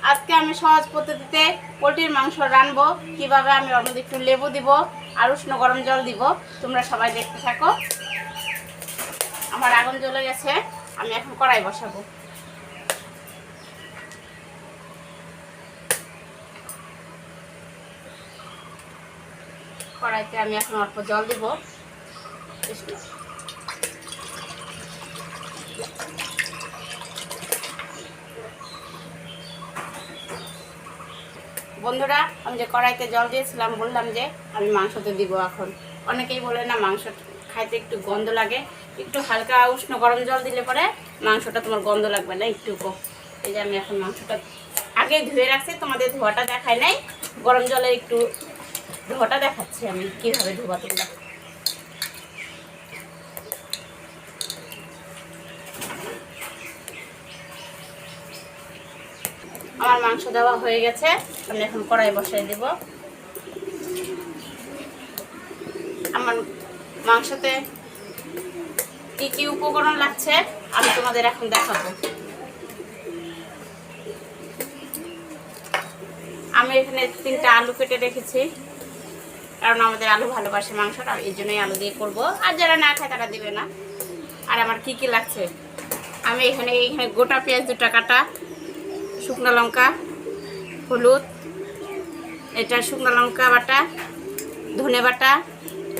আজকে আমি সহজ পদ্ধতিতে পোলট্রির মাংস রানবো। কিভাবে আমি ওর মধ্যে একটু লেবু দিব আর উষ্ণ গরম জল দিব, তোমরা সবাই দেখতে থাকো। আমার আগুন জ্বলে গেছে, আমি এখন কড়াই বসাবো। কড়াইতে আমি এখন অল্প জল দিব। বন্ধুরা, আমি যে কড়াইতে জল দিয়েছিলাম বললাম যে আমি মাংসতে দিব। এখন অনেকেই বলে না মাংস খাইতে একটু গন্ধ লাগে, একটু হালকা উষ্ণ গরম জল দিলে পরে মাংসটা তোমার গন্ধ লাগবে না একটু। এই যে আমি এখন মাংসটা আগে ধুয়ে রাখছি, তোমাদের ধোয়াটা দেখাই নাই, গরম জলে একটু ধোয়াটা দেখাচ্ছি আমি কিভাবে ধোয়া তোমরা। আমার মাংস দেওয়া হয়ে গেছে, আমি এখন কড়াই বসাই দেব। আমার মাংসতে কি কি উপকরণ লাগছে আমি তোমাদের এখন দেখাবো। আমি এখানে 3টা আলু কেটে রেখেছি, কারণ আমাদের আলু ভালোবাসে মাংসটা, এই জন্যই আলু দিয়ে করব। আর যারা না খায় তারা দিবে না। আর আমার কি কি লাগছে, আমি এখানে গোটা পেঁয়াজ 2টা কাটা, শুকনো লঙ্কা, হলুদ, এটা শুকনো লঙ্কা বাটা, ধনে বাটা,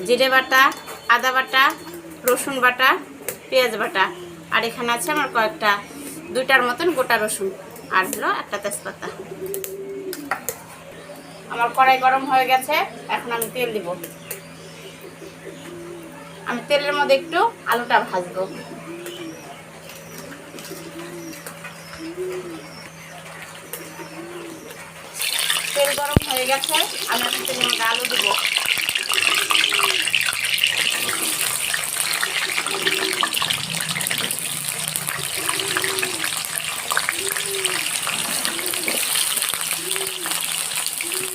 জিরে বাটা, আদা বাটা, রসুন বাটা, পেঁয়াজ বাটা। আর এখানে আছে আমার কয়েকটা 2টার মতন গোটা রসুন, আর হলো একটা তেজপাতা। আমার কড়াই গরম হয়ে গেছে, এখন আমি তেল দিব। আমি তেলের মধ্যে একটু আলুটা ভাজবো। তেল গরম হয়ে গেছে, আমি এখন তেলের মধ্যে আলু দিব।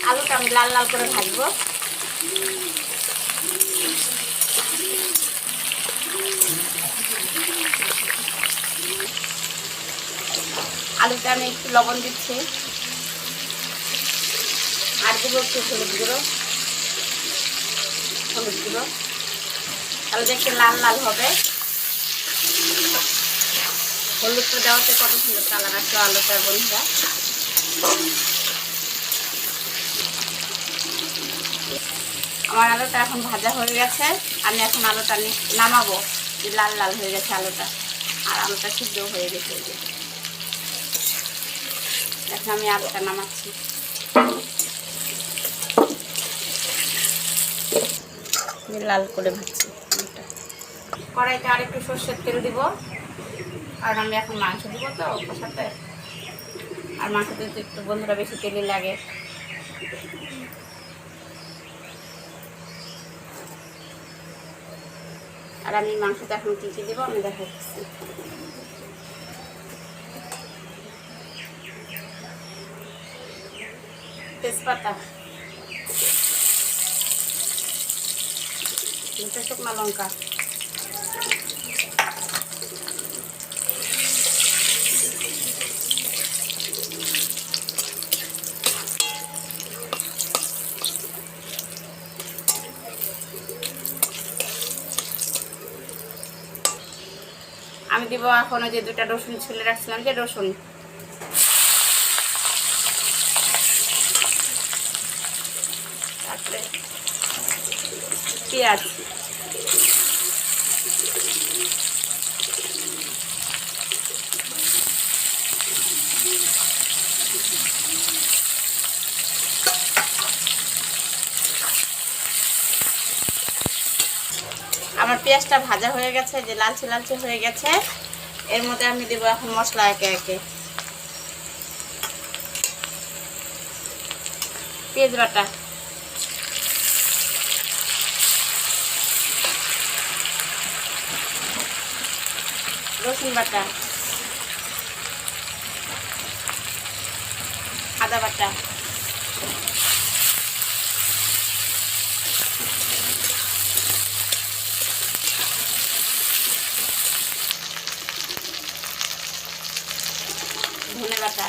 আলুটা আমি লাল লাল করে ভাজবো। আলুতে আমি একটু লবণ দিচ্ছি, আর দেবো একটু হলুদ গুঁড়ো, তাহলে দেখতে লাল লাল হবে। হলুদটা দেওয়াতে কত সুন্দর কালার আসলো আলুটার বন্ধুরা। আমার আলুটা এখন ভাজা হয়ে গেছে, আমি এখন আলুটা নামাবো। লাল লাল হয়ে গেছে আলুটা, আর আলুটা সিদ্ধ হয়ে গেছে। এখন আমি আলুটা নামাচ্ছি। লাল করে ভাজছি। কড়াইতে আর একটু সর্ষের তেল দিব, কারণ আমি এখন মাংস দিব তো সাথে, আর মাংসতে তো একটু বন্ধুরা বেশি তেলই লাগে। আর আমি মাংসতে এখন কী কী দেবো আমি দেখাচ্ছি। তেজপাতা, 2টা শুকনো লঙ্কা, আমি দিব এখন ওই যে 2টা রসুন ছুলে রাখছিলাম যে রসুন, তারপরে পেঁয়াজ, আমার পেঁয়াজটা ভাজা হয়ে গেছে, যে লালচে লালচে হয়ে গেছে। এর মধ্যে আমি দেব এখন মশলা একে একে। পেঁয়াজ বাটা, রসুন বাটা, আদা বাটা, ধনে বাটা,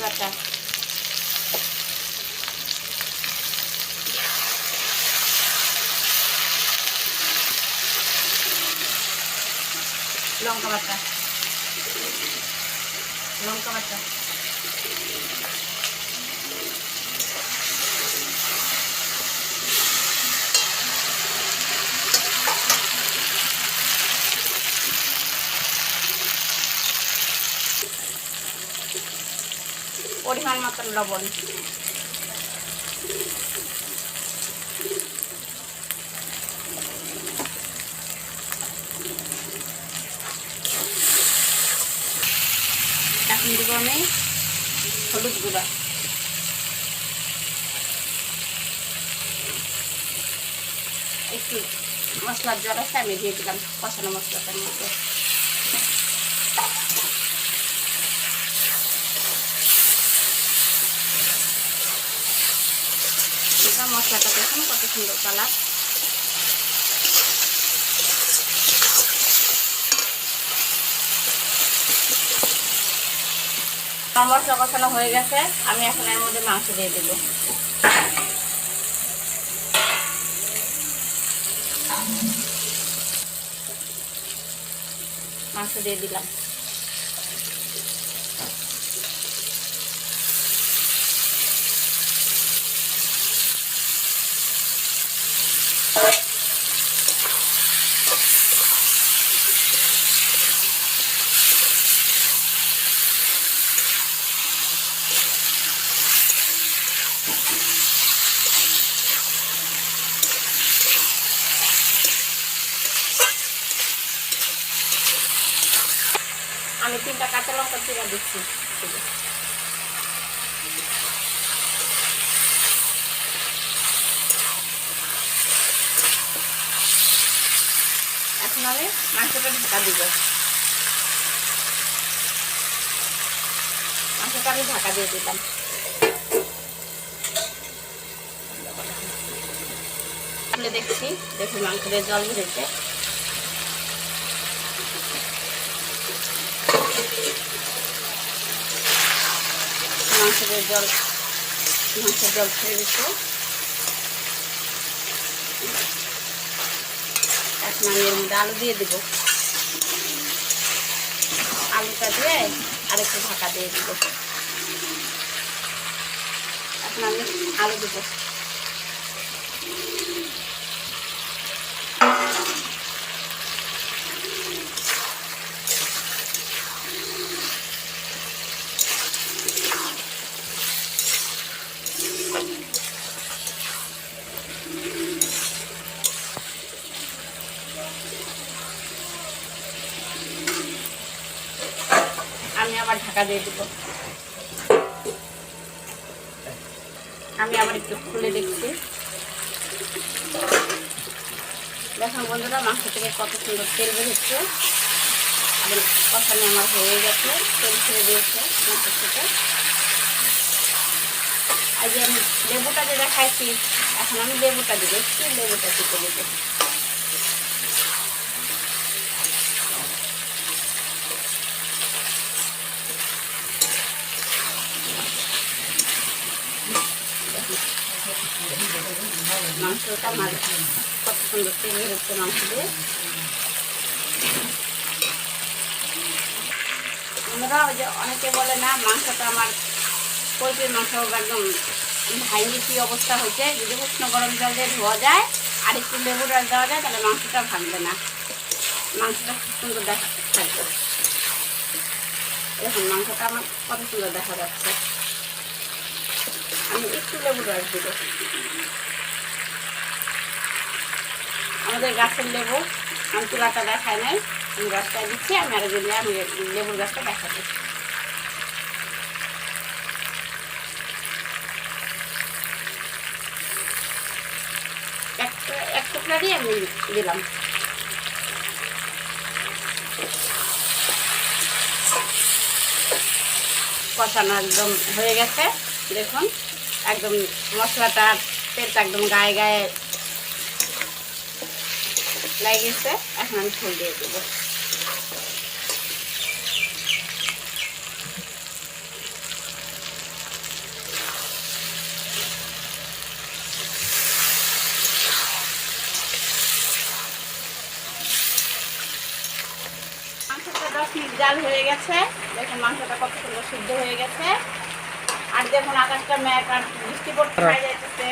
বাটা, লঙ্কা বাটা, লঙ্কা বাটা, পরিমাণ মতো লবণ, এখন দিব আমি হলুদ গুঁড়া, একটু মশলার জল আছে আমি দিয়ে দিলাম কষানো মশলাটার মধ্যে। মশলাটা দেখুন কত সুন্দর কালার। মশলা কষানো হয়ে গেছে, আমি এখন এর মধ্যে মাংস দিয়ে দেব। মাংস দিয়ে দিলাম। আমি 3টা কাঁচা লঙ্কা চিরা দিচ্ছি। এখন আমি মাংসটা ঢাকা দিব। মাংসটা আমি ঢাকা দিয়ে দিলাম। দেখছি, দেখুন মাংসের জল বেরোচ্ছে। মাংসের জল ছেড়ে দিচ্ছে। এখন আমি এর মধ্যে আলু দিয়ে দেবো। আলুটা দিয়ে আরেকটু ঢাকা দিয়ে দিব। এখন আমি আলু দেবো। আমি আবার ঢাকা দিয়ে দিব। আমি আবার একটু খুলে দেখছি। দেখুন বন্ধুরা, মাংস থেকে কত সুন্দর তেল বেরোচ্ছে। আর কষানো আমার হয়ে গেছে, তেল ছেড়ে দিয়েছে মাংস থেকে। আর যে আমি লেবুটা যে দেখাইছি, এখন আমি লেবুটা দিব। একটু লেবুটা চিপে দেবো। মাংসটা আমার কত সুন্দর তেল বেরোচ্ছে মাংস দিয়ে। আমরা ওই যে অনেকে বলে না, মাংসটা আমার পোলট্রির মাংস একদম ভাঙি কি অবস্থা হয়েছে। যদি উষ্ণ গরম জল দিয়ে ধোয়া যায় আর একটু লেবু রস দেওয়া যায়, তাহলে মাংসটা ভাঙবে না, মাংসটা খুব সুন্দর দেখা থাকবে। দেখুন মাংসটা আমার কত সুন্দর দেখা যাচ্ছে। আমি একটু লেবু রস দিব। আমাদের গাছের লেবু, আমি চুলাটা দেখাই নাই, আমি রসটা দিচ্ছি। আমি আরো দিলে আমি লেবুর গাছটা দেখাচ্ছি। এক টুকরা দিয়ে আমি দিলাম। কষানো একদম হয়ে গেছে। দেখুন একদম মশলাটা তেলটা একদম গায়ে গায়ে লেগে গেছে। এখন আমি ফুল দিয়ে দেবো। মিনিট জাল হয়ে গেছে। দেখুন মাংসটা কত সুন্দর সিদ্ধ হয়ে গেছে। আর দেখুন আকাশটা মেঘ আর বৃষ্টি পড়তে হয়ে যাইতেছে,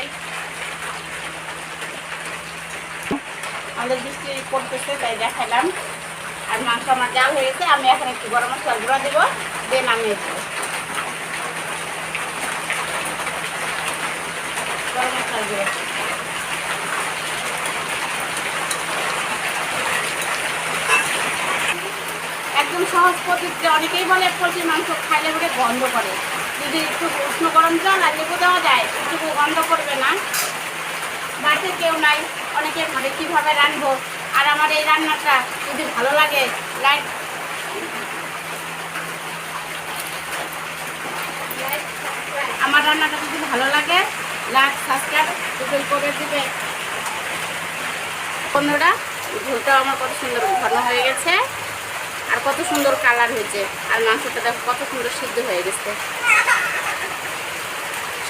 আমাদের বৃষ্টি পড়তেছে তাই দেখালাম। আর মাংস আমার জাল হয়ে গেছে। আমি এখন একটু গরম মশলা গুঁড়া দেবো, দিয়ে নামিয়ে দেবো। গরম মশলা গুঁড়ো একদম সহজ পদ্ধতিতে। অনেকেই বলে পোলট্রির মাংস খাইলে পরে গন্ধ করে। যদি একটু উষ্ণ গরম জল আর লেবু দেওয়া যায় একটু গন্ধ করবে না। বাড়িতে কেউ নাই, অনেকে ভাবে কীভাবে রাঁধবো। আর আমার এই রান্নাটা যদি ভালো লাগে, লাইক আমার রান্নাটা যদি ভালো লাগে লাইক সাবস্ক্রাইব করে দিবে বন্ধুরা। ঝোলটাও আমার কত সুন্দর ঘন হয়ে গেছে আর কত সুন্দর কালার হয়েছে। আর মাংসটা দেখো কত সুন্দর সিদ্ধ হয়ে গেছে।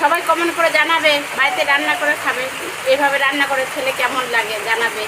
সবাই কমেন্ট করে জানাবে, বাড়িতে রান্না করে খাবে, এভাবে রান্না করে খেলে কেমন লাগে জানাবে।